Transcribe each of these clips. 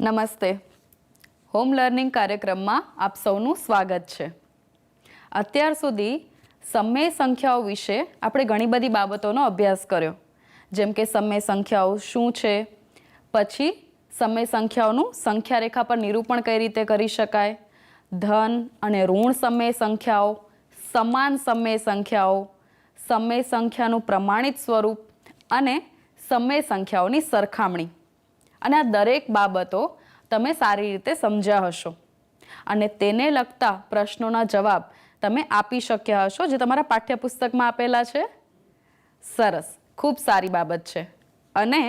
નમસ્તે. Home learning કાર્યક્રમમાં આપ સૌનું સ્વાગત છે. અત્યાર સુધી સમય સંખ્યાઓ વિશે આપણે ઘણી બધી બાબતોનો અભ્યાસ કર્યો, જેમ કે સમય સંખ્યાઓ શું છે, પછી સમય સંખ્યાઓનું સંખ્યા રેખા પર નિરૂપણ કઈ રીતે કરી શકાય, ધન અને ઋણ સમય સંખ્યાઓ, સમાન સમય સંખ્યાઓ, સમય સંખ્યાનું પ્રમાણિત સ્વરૂપ અને સમય સંખ્યાઓની સરખામણી. અને આ દરેક બાબતો તમે સારી રીતે સમજ્યા હશો અને તેને લગતા પ્રશ્નોના જવાબ તમે આપી શક્યા હશો, જે તમારા પાઠ્યપુસ્તકમાં આપેલા છે. સરસ, ખૂબ સારી બાબત છે. અને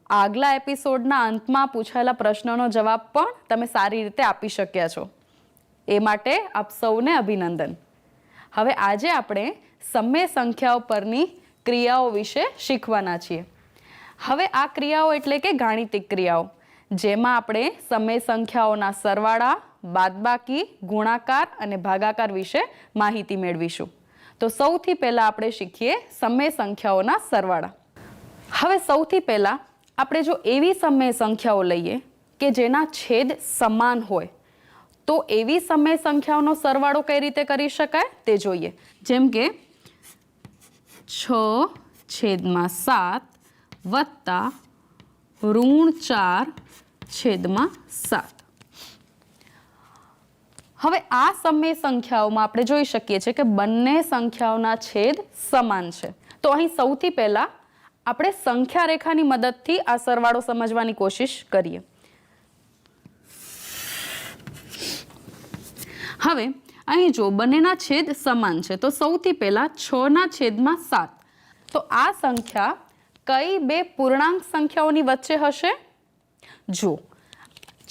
આગલા એપિસોડના અંતમાં પૂછાયેલા પ્રશ્નોનો જવાબ પણ તમે સારી રીતે આપી શક્યા છો. એ માટે આપ સૌને અભિનંદન. હવે આજે આપણે સમય સંખ્યાઓ પરની ક્રિયાઓ વિશે શીખવાના છીએ. હવે આ ક્રિયાઓ એટલે કે ગાણિતિક ક્રિયાઓ, જેમાં આપણે સમય સંખ્યાઓના સરવાળા, બાદબાકી, ગુણાકાર અને ભાગાકાર વિશે માહિતી મેળવીશું. તો સૌથી પહેલા આપણે શીખીએ સમય સંખ્યાઓના સરવાળા. હવે સૌથી પહેલા આપણે જો એવી સમય સંખ્યાઓ લઈએ કે જેના છેદ સમાન હોય, તો એવી સમય સંખ્યાઓનો સરવાળો કઈ રીતે કરી શકાય તે જોઈએ. જેમ કે 6/7 વત્તા ઋણ 4/7. હવે આ સમય સંખ્યાઓમાં આપણે જોઈ શકીએ છીએ કે બંને સંખ્યાઓના છેદ સમાન છે. તો અહીં સૌથી પહેલા આપણે સંખ્યા રેખાની મદદથી આ સરવાળો સમજવાની કોશિશ કરીએ. હવે અહીં જો બંનેના છેદ સમાન છે, તો સૌથી પહેલા 6/7. તો આ સંખ્યા કઈ બે પૂર્ણાંક સંખ્યાઓની વચ્ચે હશે? જો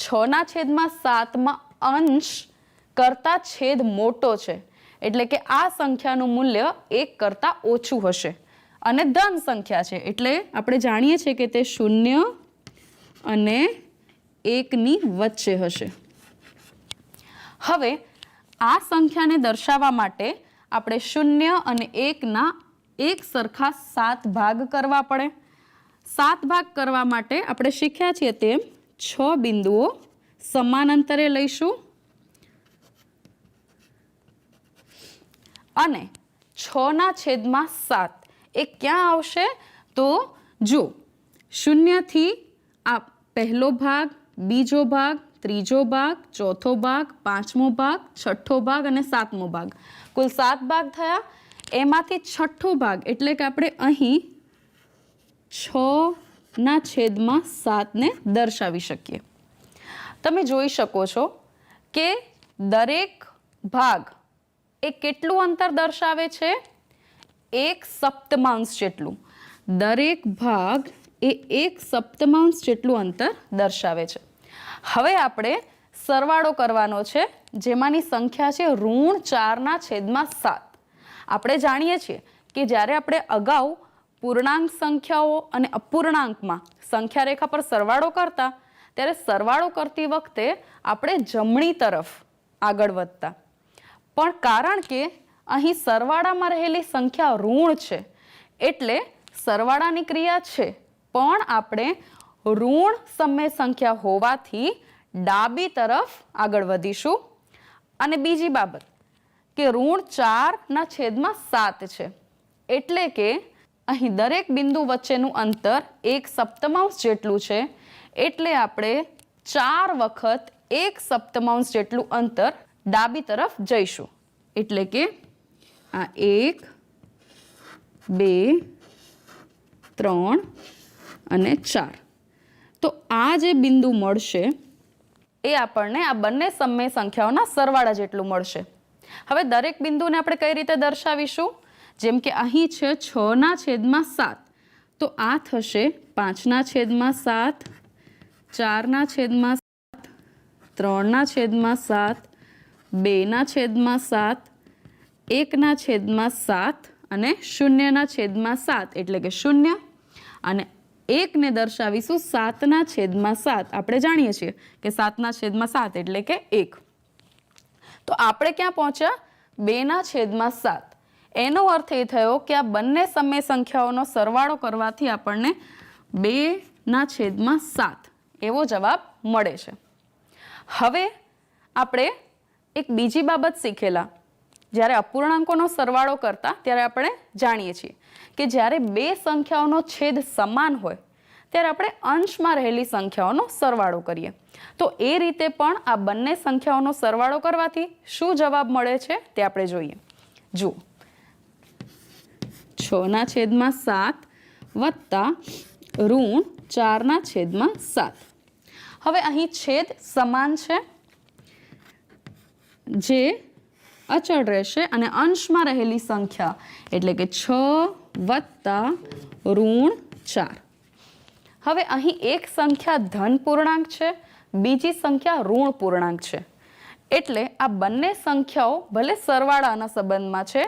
6/7માં અંશ કરતા છેદ મોટો છે, એટલે કે આ સંખ્યાનું મૂલ્ય 1 કરતા ઓછું હશે અને ધન સંખ્યા છે, એટલે આપણે જાણીએ છીએ કે તે 0 અને 1ની વચ્ચે હશે. હવે આ સંખ્યાને દર્શાવવા માટે આપણે 0 અને 1ના એક સરખા 7 ભાગ કરવા પડે. 7 ભાગ કરવા માટે આપણે શીખ્યા છીએ તેમ 6 બિંદુઓ સમાન અંતરે લઈશું અને 6/7 એ ક્યાં આવશે? તો જો 0 થી આ પહેલો ભાગ, બીજો ભાગ, ત્રીજો ભાગ, ચોથો ભાગ, પાંચમો ભાગ, છઠ્ઠો ભાગ અને સાતમો ભાગ, કુલ 7 ભાગ થયા. એમાંથી છઠ્ઠો ભાગ એટલે કે આપણે અહીં 6/7 ને દર્શાવી શકીએ. તમે જોઈ શકો છો કે દરેક ભાગ એ કેટલું અંતર દર્શાવે છે? 1/7 જેટલું. દરેક ભાગ એ 1/7 જેટલું અંતર દર્શાવે છે. હવે આપણે સરવાળો કરવાનો છે, જેમાંની સંખ્યા છે ઋણ 4/7. આપણે જાણીએ છીએ કે જ્યારે આપણે અગાઉ પૂર્ણાંક સંખ્યાઓ અને અપૂર્ણાંકમાં સંખ્યા રેખા પર સરવાળો કરતા, ત્યારે સરવાળો કરતી વખતે આપણે જમણી તરફ આગળ વધતા. પણ કારણ કે અહીં સરવાળામાં રહેલી સંખ્યા ઋણ છે, એટલે સરવાળાની ક્રિયા છે, પણ આપણે ઋણ સમય સંખ્યા હોવાથી ડાબી તરફ આગળ વધીશું. અને બીજી બાબત કે ઋણ 4/7 છે, એટલે કે અહીં દરેક બિંદુ વચ્ચેનું અંતર 1/7 જેટલું છે, એટલે આપણે 4 વખત 1/7 જેટલું અંતર ડાબી તરફ જઈશું. એટલે કે આ 1, 2, 3 અને 4. તો આ જે બિંદુ મળશે એ આપણને આ બંને સમય સંખ્યાઓના સરવાળા જેટલું મળશે. હવે દરેક બિંદુને આપણે કઈ રીતે દર્શાવીશું? જેમ કે અહીં છે 6/7, તો આ થશે 5/7, 4/7, 3/7, 2/7, 1/7 અને 0/7, એટલે કે 0. અને 1ને દર્શાવીશું 7/7. આપણે જાણીએ છીએ કે 7/7 એટલે કે 1. તો આપણે ક્યાં પહોંચ્યા? 2/7. એનો અર્થ એ થયો કે આ બંને સમય સંખ્યાઓનો સરવાળો કરવાથી આપણને 2/7 એવો જવાબ મળે છે. હવે આપણે એક બીજી બાબત શીખેલા, જ્યારે અપૂર્ણાંકોનો સરવાળો કરતા ત્યારે આપણે જાણીએ છીએ કે જ્યારે બે સંખ્યાઓનો છેદ સમાન હોય ત્યારે આપણે અંશમાં રહેલી સંખ્યાઓનો સરવાળો કરીએ. તો એ રીતે પણ આ બંને સંખ્યાઓનો સરવાળો કરવાથી શું જવાબ મળે છે તે આપણે જોઈએ. જુઓ, 6/7 વત્તા ઋણ 4/7. હવે અહીં છેદ સમાન છે જે અચળ રહેશે અને અંશમાં રહેલી સંખ્યા એટલે કે 6 વત્તા ઋણ 4. હવે અહીં એક સંખ્યા ધન પૂર્ણાંક છે, બીજી સંખ્યા ઋણ પૂર્ણાંક છે. એટલે આ બંને સંખ્યાઓ ભલે સરવાળાના સંબંધમાં છે,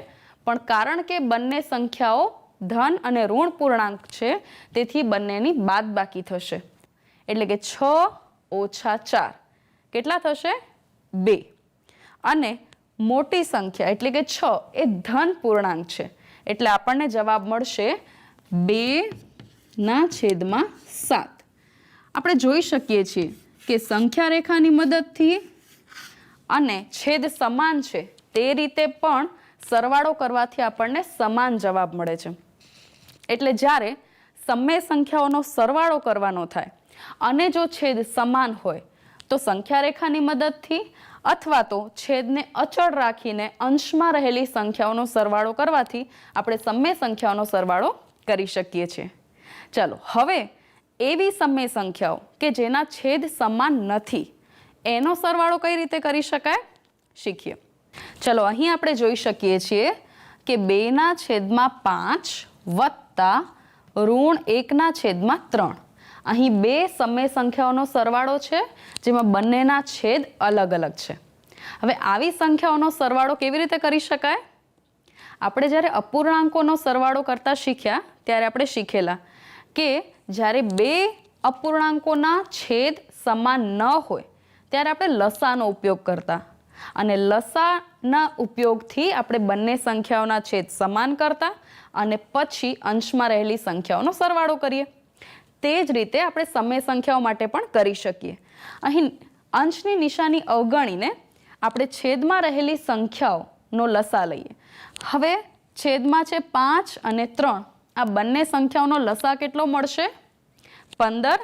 પણ કારણ કે બંને સંખ્યાઓ ધન અને ઋણ પૂર્ણાંક છે તેથી બંનેની બાદબાકી થશે. એટલે કે 6 ઓછા 4 કેટલા થશે? 2. અને મોટી સંખ્યા એટલે કે 6 એ ધન પૂર્ણાંક છે એટલે આપણને જવાબ મળશે 2/7. આપણે જોઈ શકીએ છીએ કે સંખ્યા રેખાની મદદથી અને છેદ સમાન છે તે રીતે પણ સરવાળો કરવાથી આપણને સમાન જવાબ મળે છે. એટલે જ્યારે સમય સંખ્યાઓનો સરવાળો કરવાનો થાય અને જો છેદ સમાન હોય તો સંખ્યા રેખાની મદદથી અથવા તો છેદને અચળ રાખીને અંશમાં રહેલી સંખ્યાઓનો સરવાળો કરવાથી આપણે સમય સંખ્યાઓનો સરવાળો કરી શકીએ છીએ. ચાલો હવે એવી સમય સંખ્યાઓ કે જેના છેદ સમાન નથી એનો સરવાળો કઈ રીતે કરી શકાય શીખીએ. ચલો અહીં આપણે જોઈ શકીએ છીએ કે 2/5 વત્તા ઋણ 1/3. અહીં બે સમય સંખ્યાઓનો સરવાળો છે જેમાં બંનેના છેદ અલગ અલગ છે. હવે આવી સંખ્યાઓનો સરવાળો કેવી રીતે કરી શકાય? આપણે જ્યારે અપૂર્ણાંકોનો સરવાળો કરતા શીખ્યા ત્યારે આપણે શીખેલા કે જ્યારે બે અપૂર્ણાંકોના છેદ સમાન ન હોય ત્યારે આપણે લસાનો ઉપયોગ કરતા અને લસાના ઉપયોગથી આપણે બંને સંખ્યાઓના છેદ સમાન કરતા અને પછી અંશમાં રહેલી સંખ્યાઓનો સરવાળો કરીએ. તે જ રીતે આપણે સમય સંખ્યાઓ માટે પણ કરી શકીએ. અહીં અંશની નિશાની અવગણીને આપણે છેદમાં રહેલી સંખ્યાઓનો લસા લઈએ. હવે છેદમાં છે 5 અને 3. આ બંને સંખ્યાઓનો લસા કેટલો મળશે? 15.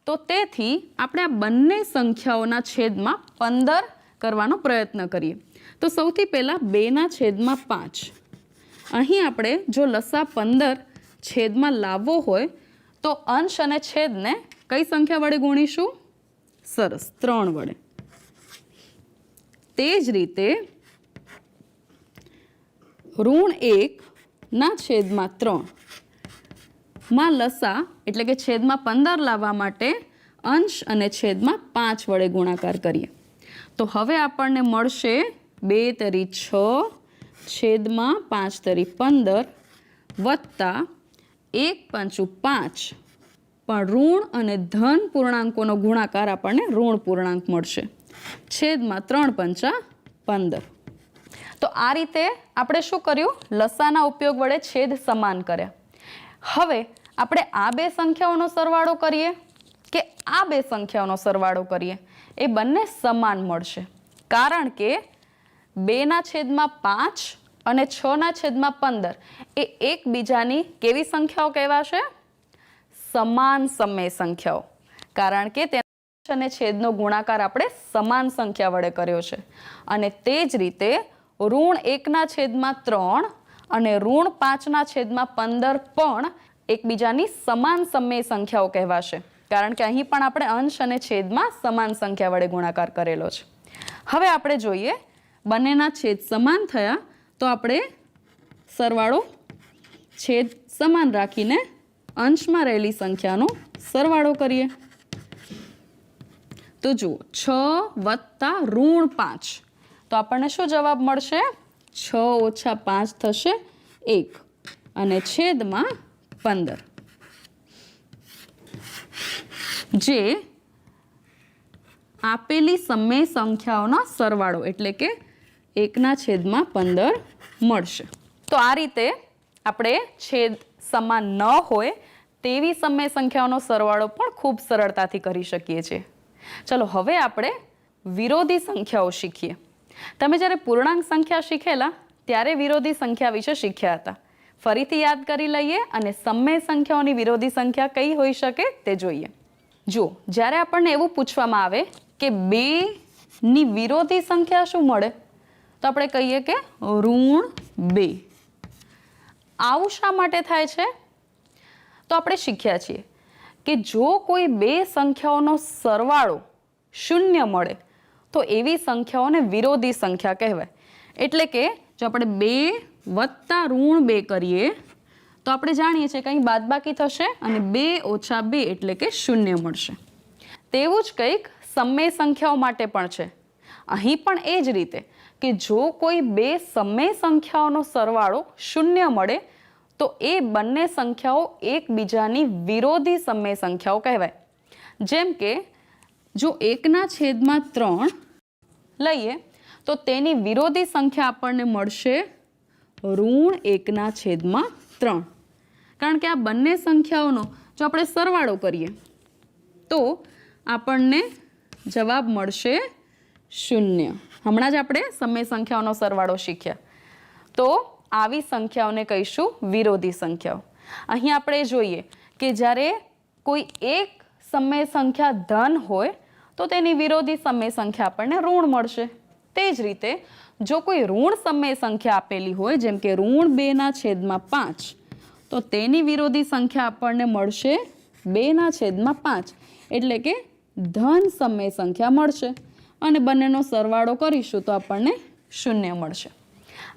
તો તેથી આપણે આ બંને સંખ્યાઓના છેદમાં 15 કરવાનો પ્રયત્ન કરીએ. તો સૌથી પહેલાં 2/5. અહીં આપણે જો લસા 15 છેદમાં લાવવો હોય તો અંશ અને છેદને કઈ સંખ્યા વડે ગુણીશું? સરસ, 3 વડે. તે જ રીતે ઋણ 1/3 માં લસા એટલે કે છેદમાં 15 લાવવા માટે અંશ અને છેદમાં 5 વડે ગુણાકાર કરીએ તો હવે આપણને મળશે 2 તરી 6 છેદમાં 5 તરી 15 વત્તા 1 પંચું 5 પણ ઋણ અને ધન પૂર્ણાંકોનો ગુણાકાર આપણને ઋણ પૂર્ણાંક મળશે છેદમાં 3 પંચા 15. તો આ રીતે આપણે શું કર્યું? લસાના ઉપયોગ વડે છેદ સમાન કર્યા. હવે આપણે આ બે સંખ્યાઓનો સરવાળો કરીએ કે આ બે સંખ્યાઓનો સરવાળો કરીએ એ બંને સમાન મળશે કારણ કે 2/5 અને 6/15 એ એકબીજાની કેવી સંખ્યાઓ કહેવાશે? સમાન સમય સંખ્યાઓ. કારણ કે તેના અને છેદનો ગુણાકાર આપણે સમાન સંખ્યા વડે કર્યો છે. અને તે જ રીતે ઋણ 1/3 અને ઋણ 5/15 પણ એકબીજાની સમાન સમય સંખ્યાઓ કહેવાશે કારણ કે અહીં પણ આપણે અંશ અને છેદમાં સમાન સંખ્યા વડે ગુણાકાર કરેલો છે. હવે આપણે જોઈએ બંનેના છેદ સમાન થયા તો આપણે સરવાળો છેદ સમાન રાખીને અંશમાં રહેલી સંખ્યાનો સરવાળો કરીએ. તો જુઓ 6 વત્તા ઋણ 5 તો આપણને શું જવાબ મળશે? 6 ઓછા 5 થશે 1 અને છેદમાં 15 જે આપેલી સમય સંખ્યાઓનો સરવાળો એટલે કે 1/15 મળશે. તો આ રીતે આપણે છેદ સમાન ન હોય તેવી સમય સંખ્યાઓનો સરવાળો પણ ખૂબ સરળતાથી કરી શકીએ છીએ. ચલો હવે આપણે વિરોધી સંખ્યાઓ શીખીએ. તમે જ્યારે પૂર્ણાંક સંખ્યા શીખેલા ત્યારે વિરોધી સંખ્યા વિશે શીખ્યા હતા. ફરીથી યાદ કરી લઈએ અને સમય સંખ્યાઓની વિરોધી સંખ્યા કઈ હોઈ શકે તે જોઈએ. જો જ્યારે આપણને એવું પૂછવામાં આવે કે 2 ની વિરોધી સંખ્યા શું મળે, તો આપણે કહીએ કે ઋણ 2. આવું શા માટે થાય છે? તો આપણે શીખ્યા છીએ કે જો કોઈ 2 સંખ્યાઓનો સરવાળો શૂન્ય મળે તો એવી સંખ્યાઓને વિરોધી સંખ્યા કહેવાય. એટલે કે જો આપણે 2 વત્તા ઋણ 2 કરીએ તો આપણે જાણીએ છીએ કંઈ બાદબાકી થશે અને 2 ઓછા 2 એટલે કે શૂન્ય મળશે. તેવું જ કંઈક સમય સંખ્યાઓ માટે પણ છે. અહીં પણ એ જ રીતે કે જો કોઈ 2 સમય સંખ્યાઓનો સરવાળો શૂન્ય મળે તો એ બંને સંખ્યાઓ એકબીજાની વિરોધી સમય સંખ્યાઓ કહેવાય. જેમ કે જો 1/3 લઈએ તો તેની વિરોધી સંખ્યા આપણને મળશે ઋણ 1/3. કારણ કે આ બંને સંખ્યાઓનો જો આપણે સરવાળો કરીએ તો આપણને જવાબ મળશે 0. હમણાં જ આપણે સમય સંખ્યાઓનો સરવાળો શીખ્યા. તો આવી સંખ્યાઓને કહીશું વિરોધી સંખ્યાઓ. અહીં આપણે જોઈએ કે જ્યારે કોઈ એક સમય સંખ્યા ધન હોય તો તેની વિરોધી સમય સંખ્યા આપણને ઋણ મળશે. તે જ રીતે જો કોઈ ઋણ સમય સંખ્યા આપેલી હોય જેમ કે ઋણ 2/5 તો તેની વિરોધી સંખ્યા આપણને મળશે 2/5 એટલે કે ધન સમય સંખ્યા મળશે અને બંનેનો સરવાળો કરીશું તો આપણને 0 મળશે.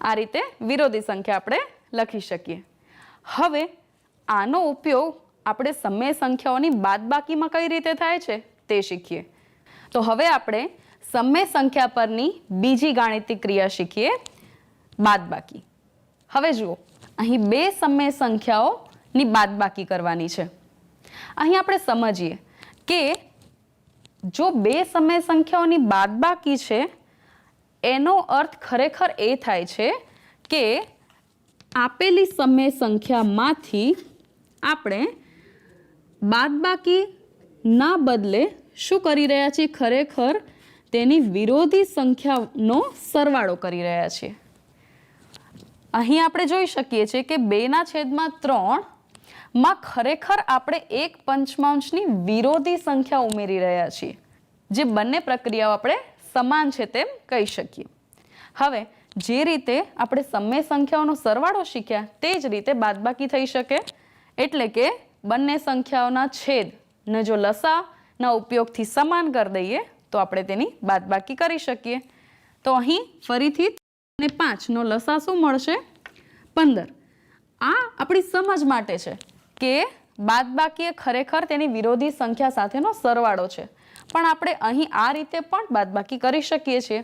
આ રીતે વિરોધી સંખ્યા આપણે લખી શકીએ. હવે આનો ઉપયોગ આપણે સમય સંખ્યાઓની બાદબાકીમાં કઈ રીતે થાય છે તે શીખીએ. તો હવે આપણે સમય સંખ્યા પરની બીજી ગાણિતિક ક્રિયા શીખીએ, બાદબાકી. હવે જુઓ, અહીં 2 સમય સંખ્યાઓની બાદબાકી કરવાની છે. અહીં આપણે સમજીએ કે જો 2 સમય સંખ્યાઓની બાદબાકી છે એનો અર્થ ખરેખર એ થાય છે કે આપેલી સમય સંખ્યામાંથી આપણે બાદબાકી ના બદલે શું કરી રહ્યા છીએ? ખરેખર તેની વિરોધી સંખ્યાનો સરવાળો કરી રહ્યા છીએ. અહીં આપણે જોઈ શકીએ છીએ કે 2/3 માં ખરેખર આપણે 1/5ની વિરોધી સંખ્યા ઉમેરી રહ્યા છીએ, જે બંને પ્રક્રિયાઓ આપણે સમાન છે તેમ કહી શકીએ. હવે જે રીતે આપણે સમય સંખ્યાઓનો સરવાળો શીખ્યા તે જ રીતે બાદબાકી થઈ શકે. એટલે કે બંને સંખ્યાઓના છેદને જો લસાના ઉપયોગથી સમાન કરી દઈએ તો આપણે તેની બાદબાકી કરી શકીએ. તો અહીં ફરીથી 5નો લસા શું મળશે? 15. આ આપણી સમજ માટે છે કે બાદબાકી એ ખરેખર તેની વિરોધી સંખ્યા સાથેનો સરવાળો છે, પણ આપણે અહીં આ રીતે પણ બાદબાકી કરી શકીએ છીએ.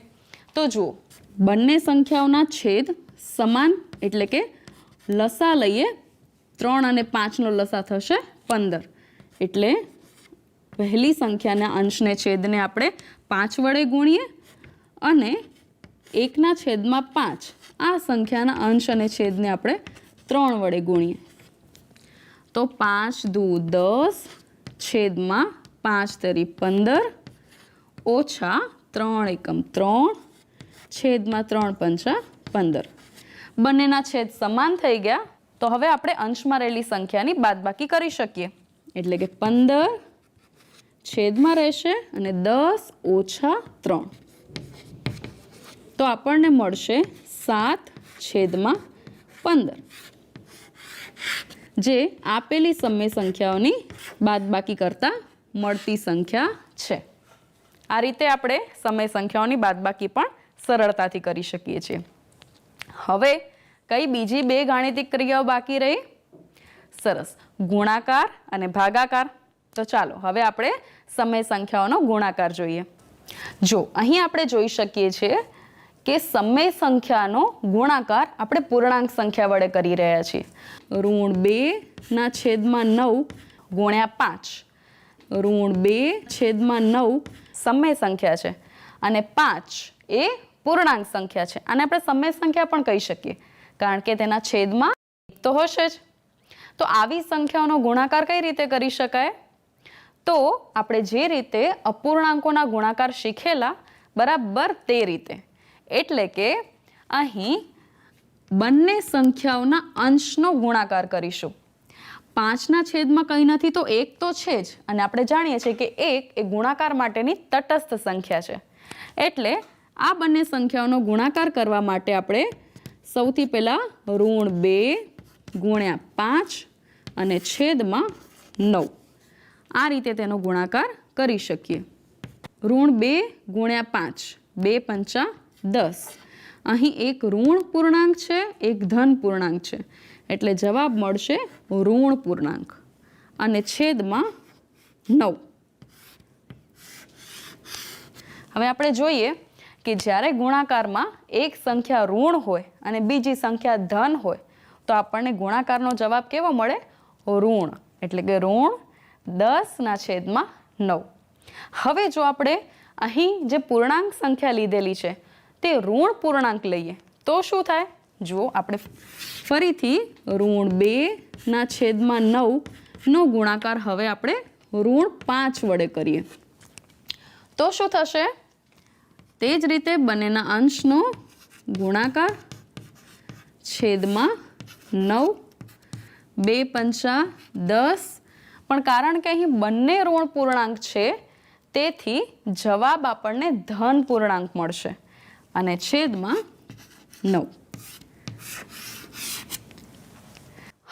તો જુઓ, બંને સંખ્યાઓના છેદ સમાન એટલે કે લસા લઈએ 3 અને 5નો લસા થશે 15. એટલે પહેલી સંખ્યાના અંશને છેદને આપણે 5 વડે ગુણીએ અને 1/5 આ સંખ્યાના અંશ અને છેદને આપણે 3 વડે ગુણીએ તો 5 દુ 10 છેદમાં 5 તરી 15 ઓછા 3 એકમ 3 છેદમાં 3 પંચા 15. બંનેના છેદ સમાન થઈ ગયા. તો હવે આપણે અંશમાં રહેલી સંખ્યાની બાદબાકી કરી શકીએ. એટલે કે 15 છેદમાં રહેશે અને 10 ઓછા 3 તો આપણને મળશે 7/15, જે આપેલી સમય સંખ્યાઓની બાદબાકી કરતા મળતી સંખ્યા છે. આ રીતે આપણે સમય સંખ્યાઓની બાદબાકી પણ સરળતાથી કરી શકીએ છીએ. હવે કઈ બીજી 2 ગાણિતિક ક્રિયાઓ બાકી રહી? સરસ, ગુણાકાર અને ભાગાકાર. તો ચાલો હવે આપણે સમય સંખ્યાઓનો ગુણાકાર જોઈએ. જો અહીં આપણે જોઈ શકીએ છીએ કે સમય સંખ્યાનો ગુણાકાર આપણે પૂર્ણાંક સંખ્યા વડે કરી રહ્યા છીએ. ઋણ 2/9 ગુણ્યા 5. ઋણ 2/9 સમય સંખ્યા છે અને 5 એ પૂર્ણાંક સંખ્યા છે. અને આપણે સમય સંખ્યા પણ કહી શકીએ કારણ કે તેના છેદમાં 1 તો હશે જ. તો આવી સંખ્યાઓનો ગુણાકાર કઈ રીતે કરી શકાય? તો આપણે જે રીતે અપૂર્ણાંકોના ગુણાકાર શીખેલા બરાબર તે રીતે, એટલે કે અહીં બંને સંખ્યાઓના અંશનો ગુણાકાર કરીશું. 5ના છેદમાં કંઈ નથી તો 1 તો છે જ, અને આપણે જાણીએ છીએ કે 1 એ ગુણાકાર માટેની તટસ્થ સંખ્યા છે. એટલે આ બંને સંખ્યાઓનો ગુણાકાર કરવા માટે આપણે સૌથી પહેલા -2 ગુણ્યા 5 અને છેદમાં 9 આ રીતે તેનો ગુણાકાર કરી શકીએ. -2 ગુણ્યા 5, 2 પંચા 10. અહીં એક ઋણ પૂર્ણાંક છે, એક ધન પૂર્ણાંક છે, એટલે જવાબ મળશે ઋણ પૂર્ણાંક અને છેદમાં 9. હવે આપણે જોઈએ કે જ્યારે ગુણાકારમાં એક સંખ્યા ઋણ હોય અને બીજી સંખ્યા ધન હોય તો આપણને ગુણાકારનો જવાબ કેવો મળે? ઋણ, એટલે કે ઋણ 10/9. હવે જો આપણે અહીં જે પૂર્ણાંક સંખ્યા લીધેલી છે તે ઋણ પૂર્ણાંક લઈએ તો શું થાય? જુઓ, આપણે ફરીથી -2/9 નો ગુણાકાર હવે આપણે -5 વડે કરીએ તો શું થશે? તે જ રીતે બંનેના અંશનો ગુણાકાર છેદમાં 9, 2 પંચા 10. પણ કારણ કે અહીં બંને ઋણ પૂર્ણાંક છે તેથી જવાબ આપણને ધન પૂર્ણાંક મળશે અને છેદમાં 9.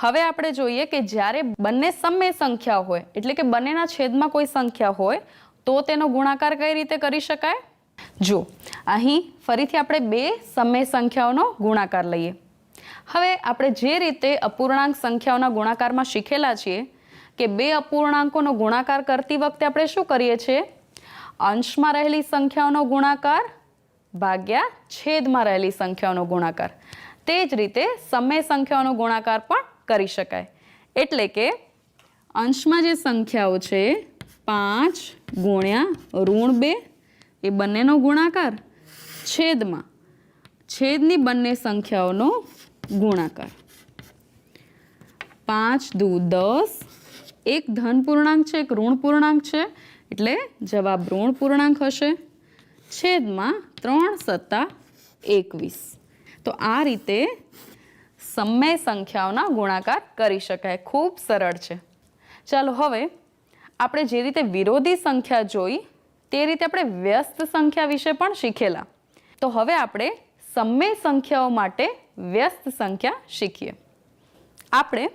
હવે આપણે જોઈએ કે જ્યારે બંને સમય સંખ્યા હોય, એટલે કે બંનેના છેદમાં કોઈ સંખ્યા હોય તો તેનો ગુણાકાર કઈ રીતે કરી શકાય? જો, અહીં ફરીથી આપણે બે સમય સંખ્યાઓનો ગુણાકાર લઈએ. હવે આપણે જે રીતે અપૂર્ણાંક સંખ્યાઓના ગુણાકારમાં શીખેલા છીએ કે બે અપૂર્ણાંકોનો ગુણાકાર કરતી વખતે આપણે શું કરીએ છીએ? અંશમાં રહેલી સંખ્યાઓનો ગુણાકાર ભાગ્યા છેદમાં રહેલી સંખ્યાઓનો ગુણાકાર. તે જ રીતે સમય સંખ્યાઓનો ગુણાકાર પણ કરી શકાય. એટલે કે અંશમાં જે સંખ્યાઓ છે 5 ગુણ્યા -2 એ બંનેનો ગુણાકાર છેદમાં છેદની બંને સંખ્યાઓનો ગુણાકાર. 5 દુ 10. એક ધન પૂર્ણાંક છે, એક ઋણ પૂર્ણાંક છે, એટલે જવાબ ઋણ પૂર્ણાંક હશે. છેદમાં 3 સત્તા 21. તો આ રીતે સમય સંખ્યાઓના ગુણાકાર કરી શકાય. ખૂબ સરળ છે. ચાલો હવે આપણે જે રીતે વિરોધી સંખ્યા જોઈ તે રીતે આપણે વ્યસ્ત સંખ્યા વિશે પણ શીખેલા. તો હવે આપણે સમય સંખ્યાઓ માટે વ્યસ્ત સંખ્યા શીખીએ. આપણે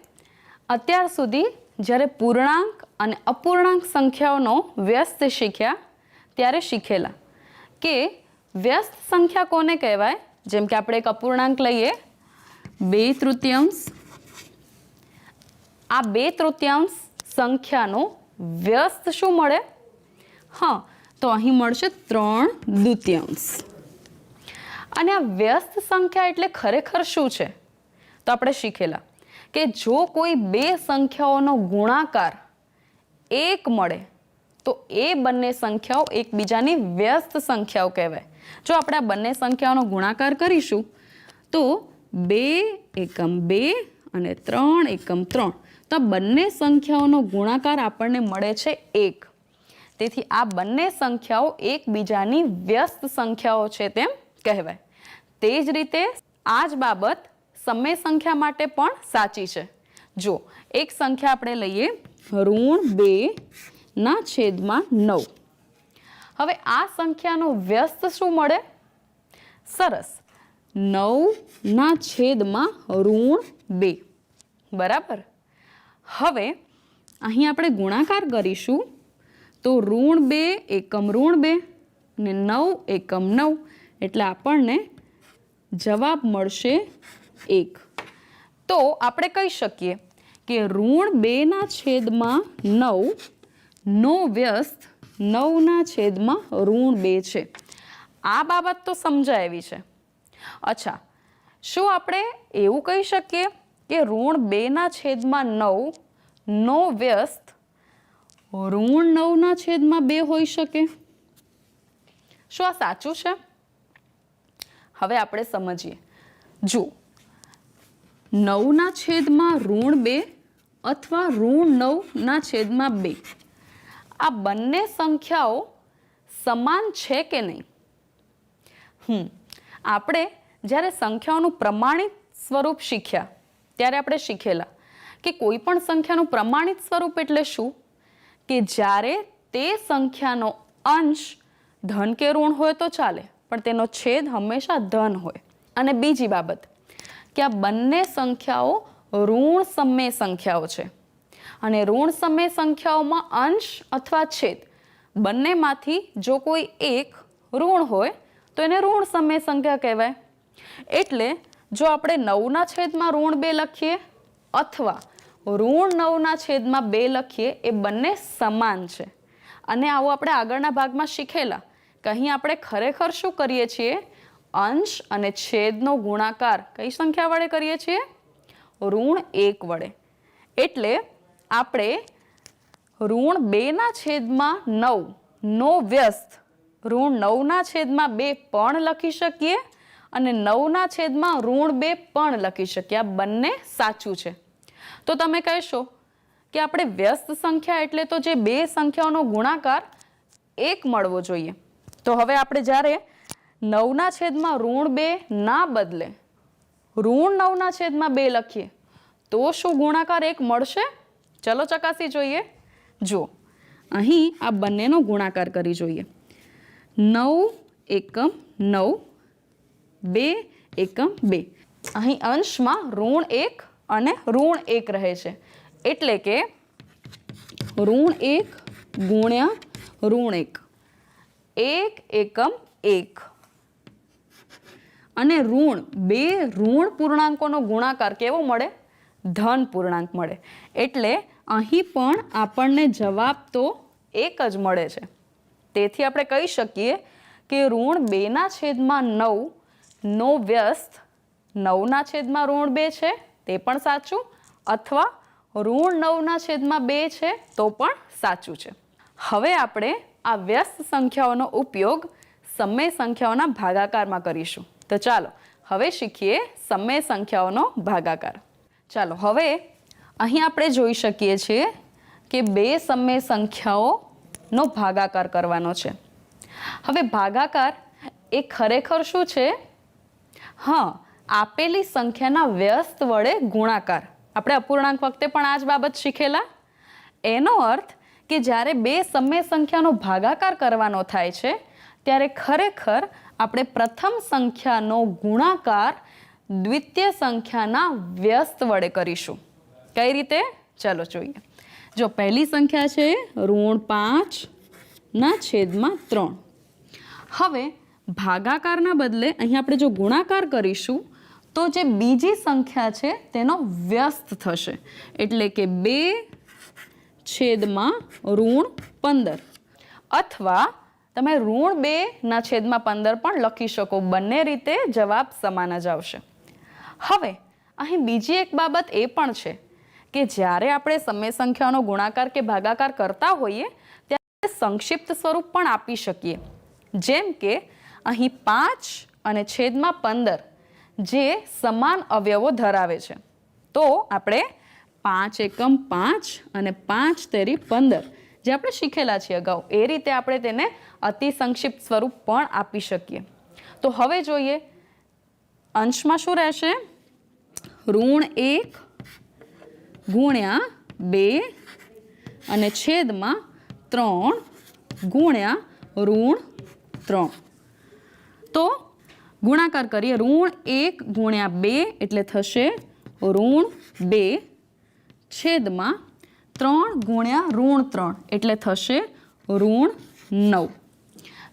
અત્યાર સુધી જ્યારે પૂર્ણાંક અને અપૂર્ણાંક સંખ્યાઓનો વ્યસ્ત શીખ્યા ત્યારે શીખેલા કે વ્યસ્ત સંખ્યા કોને કહેવાય? જેમ કે આપણે એક અપૂર્ણાંક લઈએ 2/3. આ 2/3 સંખ્યાનો વ્યસ્ત શું મળે? હા, તો અહીં મળશે 3/2. અને આ વ્યસ્ત સંખ્યા એટલે ખરેખર શું છે? તો આપણે શીખેલા કે જો કોઈ બે સંખ્યાઓનો ગુણાકાર 1 મળે તો એ બંને સંખ્યાઓ એકબીજાની વ્યસ્ત સંખ્યાઓ કહેવાય. જો આપણે આ બંને સંખ્યાઓનો ગુણાકાર કરીશું તો 2 એકમ 2 અને 3 એકમ 3, તો આ બંને સંખ્યાઓનો ગુણાકાર આપણને મળે છે 1. તેથી આ બંને સંખ્યાઓ એકબીજાની વ્યસ્ત સંખ્યાઓ છે તેમ કહેવાય. તે જ રીતે આ જ બાબત સમય સંખ્યા માટે પણ સાચી છે. જો એક સંખ્યા આપણે લઈએ -2/9. હવે આ સંખ્યાનો વ્યસ્ત શું મળે? સરસ, 9/2. બરાબર. હવે અહીં આપણે ગુણાકાર કરીશું તો -2 એકમ -2 ને 9 એકમ 9, એટલે આપણને જવાબ મળશે 1. તો આપણે કહી શકીએ કે -2/9 નો વ્યસ્ત 9/2 છે. આ બાબત તો સમજાય એવી છે. અચ્છા, શું આપણે એવું કહી શકીએ કે -2/9 નો વ્યસ્ત -9/2 હોઈ શકે? શું આ સાચું છે? હવે આપણે સમજીએ. જો 9/2 અથવા -9/2 આ બંને સંખ્યાઓ સમાન છે કે નહીં? આપણે જ્યારે સંખ્યાઓનું પ્રમાણિત સ્વરૂપ શીખ્યા ત્યારે આપણે શીખેલા કે કોઈ પણ સંખ્યાનું પ્રમાણિત સ્વરૂપ એટલે શું? કે જ્યારે તે સંખ્યાનો અંશ ધન કે ઋણ હોય તો ચાલે, પણ તેનો છેદ હંમેશા ધન હોય. અને બીજી બાબત કે આ બંને સંખ્યાઓ ઋણ સમય સંખ્યાઓ છે, અને ઋણ સમય સંખ્યાઓમાં અંશ અથવા છેદ બંનેમાંથી જો કોઈ એક ઋણ હોય તો એને ઋણ સમય સંખ્યા કહેવાય. એટલે જો આપણે 9/2 લખીએ અથવા -9/2 લખીએ એ બંને સમાન છે. અને આવું આપણે આગળના ભાગમાં શીખેલા કે અહીં આપણે ખરેખર શું કરીએ છીએ? અંશ અને છેદનો ગુણાકાર કઈ સંખ્યા વડે કરીએ છીએ? ઋણ 1 વડે. એટલે આપણે √2/9 નો વ્યસ્ત √9/2 પણ લખી શકીએ અને 9/√2 પણ લખી શકીએ. આ બંને સાચું છે. તો તમે કહેશો કે આપણે વ્યસ્ત સંખ્યા એટલે તો જે બે સંખ્યાઓનો ગુણાકાર 1 મળવો જોઈએ. તો હવે આપણે જ્યારે 9/√2 ના બદલે √9/2 લખીએ તો શું ગુણાકાર 1 મળશે? ચલો ચકાસી જોઈએ. જો અહીં આ બંનેનો ગુણાકાર કરી જોઈએ. 9 એકમ 9, 2 એકમ 2. અહીં અંશમાં ઋણ 1 અને ઋણ 1 રહે છે. એટલે કે ઋણ 1 ગુણ્યા ઋણ 1, 1 એકમ 1. અને બે ઋણ પૂર્ણાંકોનો ગુણાકાર કેવો મળે? ધન પૂર્ણાંક મળે. એટલે અહીં પણ આપણને જવાબ તો 1 જ મળે છે. તેથી આપણે કહી શકીએ કે √2/9 નો વ્યસ્ત 9/√2 છે તે પણ સાચું, અથવા √9/2 છે તો પણ સાચું છે. હવે આપણે આ વ્યસ્ત સંખ્યાઓનો ઉપયોગ સમય સંખ્યાઓના ભાગાકારમાં કરીશું. તો ચાલો હવે શીખીએ સમય સંખ્યાઓનો ભાગાકાર. ચાલો હવે અહીં આપણે જોઈ શકીએ છીએ કે બે સમય સંખ્યાઓનો ભાગાકાર કરવાનો છે. હવે ભાગાકાર એ ખરેખર શું છે? આપેલી સંખ્યાના વ્યસ્ત વડે ગુણાકાર. આપણે અપૂર્ણાંક વખતે પણ આ જ બાબત શીખેલા. એનો અર્થ કે જ્યારે બે સમય સંખ્યાનો ભાગાકાર કરવાનો થાય છે ત્યારે ખરેખર આપણે પ્રથમ સંખ્યાનો ગુણાકાર દ્વિતીય સંખ્યાના વ્યસ્ત વડે કરીશું. કઈ રીતે? ચાલો જોઈએ. જો પહેલી સંખ્યા છે √5/3. હવે ભાગાકારના બદલે અહીં આપણે જો ગુણાકાર કરીશું તો જે બીજી સંખ્યા છે તેનો વ્યસ્ત થશે. એટલે કે 2/15. અથવા તમે √2/15 પણ લખી શકો. બંને રીતે જવાબ સમાન જ આવશે. હવે અહીં બીજી એક બાબત એ પણ છે કે જ્યારે આપણે સમય સંખ્યાઓનો ગુણાકાર કે ભાગાકાર કરતા હોઈએ ત્યારે સંક્ષિપ્ત સ્વરૂપ પણ આપી શકીએ. જેમ કે અહીં 5/15 જે સમાન અવયવો ધરાવે છે. તો આપણે 5 એકમ 5 અને 5 તેરી 15 જે આપણે શીખેલા છીએ અગાઉ એ રીતે આપણે તેને અતિ સંક્ષિપ્ત સ્વરૂપ પણ આપી શકીએ. તો હવે જોઈએ અંશમાં શું રહેશે? √1 ગુણ્યા 2 અને છેદમાં 3 ગુણ્યા √3. તો ગુણાકાર કરીએ. √1 ગુણ્યા 2 એટલે થશે √2 છેદમાં 3 ગુણ્યા √3 એટલે થશે √9.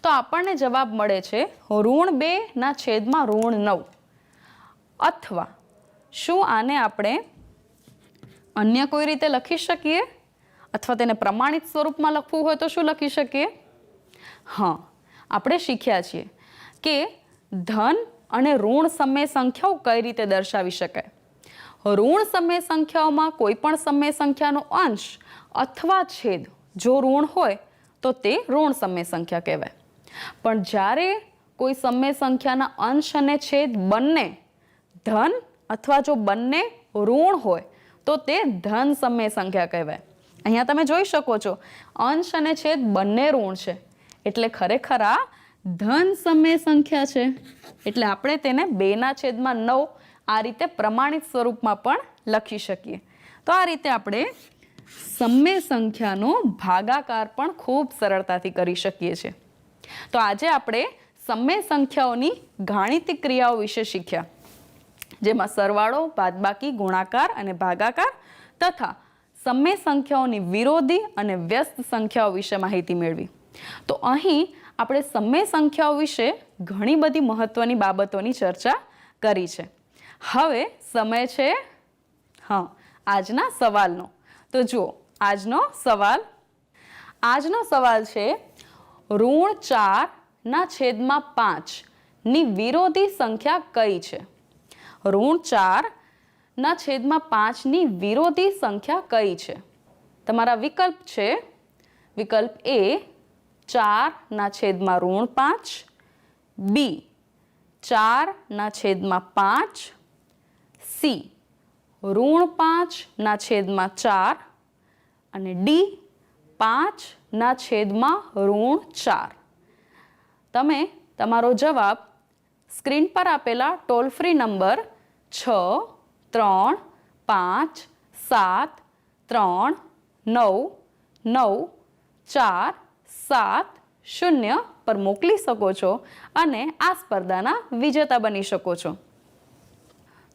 તો આપણને જવાબ મળે છે √2/9. અથવા શું આને આપણે અન્ય કોઈ રીતે લખી શકીએ? અથવા તેને પ્રમાણિત સ્વરૂપમાં લખવું હોય તો શું લખી શકીએ? આપણે શીખ્યા છીએ કે ધન અને ઋણ સમય સંખ્યાઓ કઈ રીતે દર્શાવી શકાય. ઋણ સમય સંખ્યાઓમાં કોઈ પણ સમય સંખ્યાનો અંશ અથવા છેદ જો ઋણ હોય તો તે ઋણ સમય સંખ્યા કહેવાય. પણ જ્યારે કોઈ સમય સંખ્યાના અંશ અને છેદ બંને ધન અથવા જો બંને ઋણ હોય તો તે ધન સમય સંખ્યા કહેવાય. અહીંયા તમે જોઈ શકો છો અંશ અને છેદ બંને ઋણ છે, એટલે ખરેખર આ ધન સમય સંખ્યા છે. એટલે આપણે તેને 2/9 આ રીતે પ્રમાણિત સ્વરૂપમાં પણ લખી શકીએ. તો આ રીતે આપણે સમય સંખ્યાનો ભાગાકાર પણ ખૂબ સરળતાથી કરી શકીએ છીએ. તો આજે આપણે સમય સંખ્યાઓની ગાણિતિક ક્રિયાઓ વિશે શીખ્યા, જેમાં સરવાળો, બાદબાકી, ગુણાકાર અને ભાગાકાર તથા સમય સંખ્યાઓની વિરોધી અને વ્યસ્ત સંખ્યાઓ વિશે માહિતી મેળવી. તો અહીં આપણે સમય સંખ્યાઓ વિશે ઘણી બધી મહત્વની બાબતોની ચર્ચા કરી છે. હવે સમય છે આજના સવાલનો. તો જુઓ, આજનો સવાલ છે ઋણ 4/5 વિરોધી સંખ્યા કઈ છે? ઋણ 4/5 વિરોધી સંખ્યા કઈ છે? તમારા વિકલ્પ છે, વિકલ્પ એ 4/5, બી 4/5, સી ઋણ 5/4 અને ડી 5/4. તમે તમારો જવાબ સ્ક્રીન પર આપેલા ટોલ ફ્રી નંબર 63573994770 પર મોકલી શકો છો અને આ સ્પર્ધાના વિજેતા બની શકો છો.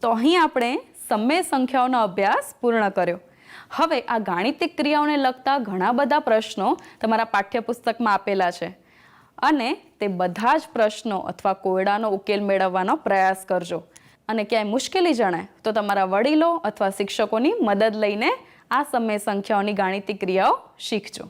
તો અહીં આપણે સમય સંખ્યાઓનો અભ્યાસ પૂર્ણ કર્યો. હવે આ ગાણિતિક ક્રિયાઓને લગતા ઘણા બધા પ્રશ્નો તમારા પાઠ્યપુસ્તકમાં આપેલા છે અને તે બધા જ પ્રશ્નો અથવા કોયડાનો ઉકેલ મેળવવાનો પ્રયાસ કરજો. અને ક્યાંય મુશ્કેલી જણાય તો તમારા વડીલો અથવા શિક્ષકોની મદદ લઈને આ સમય સંખ્યાઓની ગાણિતિક ક્રિયાઓ શીખજો.